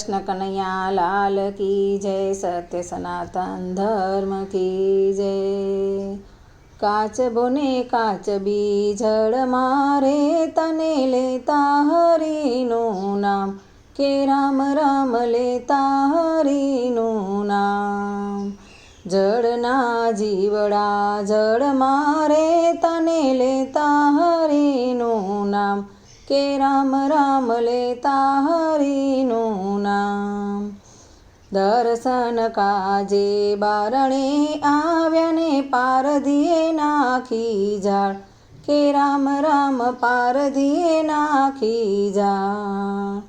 कृष्ण कन्हैया लाल की जय। सत्य सनातन धर्म की जय। काच बोने काच बीजड़ मारे तने लेता हरिनु नाम के राम राम लेता हरिनु नाम। जड़ना जीवड़ा जड़ मारे तने लेता हरिनु नाम के राम राम लेता हरिनु नाम। दर्शन काजे बारणे आव्या ने पारधीए नाखी जाळ के राम राम पारधीए नाखी जाळ।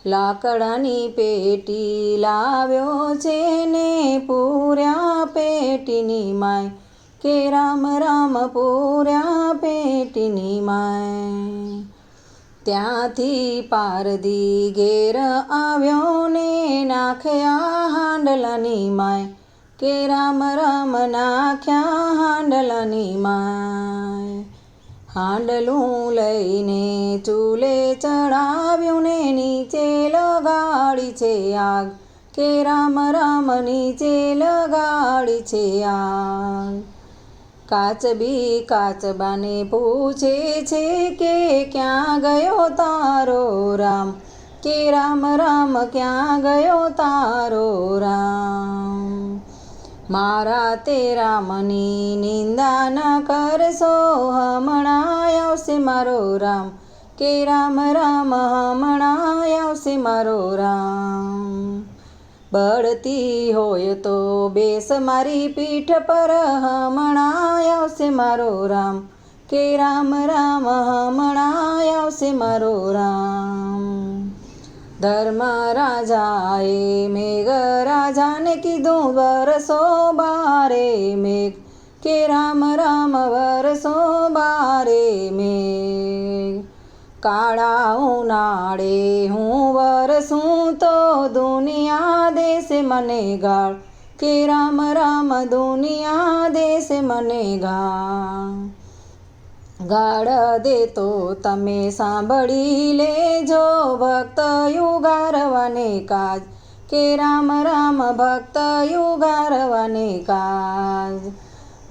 लाकडानी पेटी लाव्यो छे ने पूर्या पेटीनी माय के राम राम पूर्या पेटीनी माय। ત્યાંથી પારધી ઘેર આવ્યો ને નાખ્યા હાંડલાની માય કે રામ રામ નાખ્યા હાંડલાની માય। હાંડલું લઈને ચૂલે ચડાવ્યું ને નીચે લગાડી છે આગ કે રામ રામ નીચે લગાડી છે આગ। કાચબી કાચબાને પૂછે છે કે ક્યાં ગયો તારો રામ કે રામ રામ ક્યાં ગયો તારો રામ। મારા તે રામની નિંદા ન કરશો હમણાં આવશે મારો રામ કે રામ રામ હમણાં આવશે મારો રામ। બળતી હોય તો બેસ મારી પીઠ પર હમણાં આવશે મારો રામ કે રામ રામ હમણાં આવશે મારો રામ। ધર્મ રાજાએ મેઘ રાજાને કીધું વરસો બારે મેઘ કે રામ રામ વરસો બારે મેઘ। કાળા ઉનાળે હું વરસું તો દુનિયા દેશે મને ગાળ કે રામ રામ દુનિયા દેશે મને ગાળ। ગાળ દે તો તમે સાંભળી લેજો ભક્ત યુગારવાને કાજ કે રામ રામ ભક્ત યુગારવાને કાજ।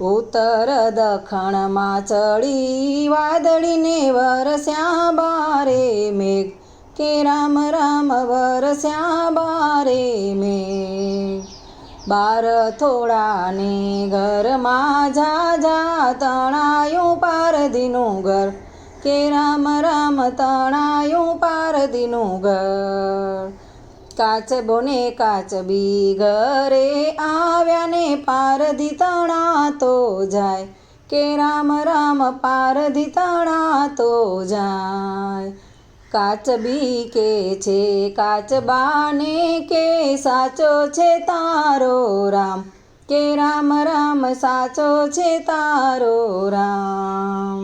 ઉત્તર દખણમાં ચડી વાદળીને વરસ્યા બારે મેઘ કે રામ રામ વરસ્યા બારે મેઘ। બાર થોડાને ઘરમાં ઝાઝા તણાયું પારધીનું ઘર કે રામ રામ તણાયું પારધીનું ઘર। કાચબો ને કાચબી ઘરે આવ્યા ને પારધી તણાતો જાય કે રામ રામ પારધી તણાતો જાય। કાચબી કે છે કાચબાને કે સાચો છે તારો રામ કે રામ રામ સાચો છે તારો રામ।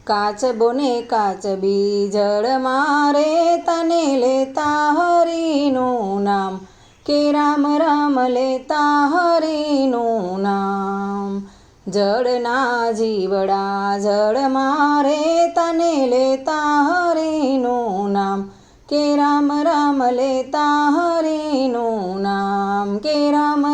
કાચબો ને કાચબી જળ મારે તને લેતા હરિનું નામ કે રામ રામ લેતા હરિનું નામ। જળના જીવડા જળ મારે તને લેતા હરિનું નામ કે રામ રામ લેતા હરિનું નામ કે રામ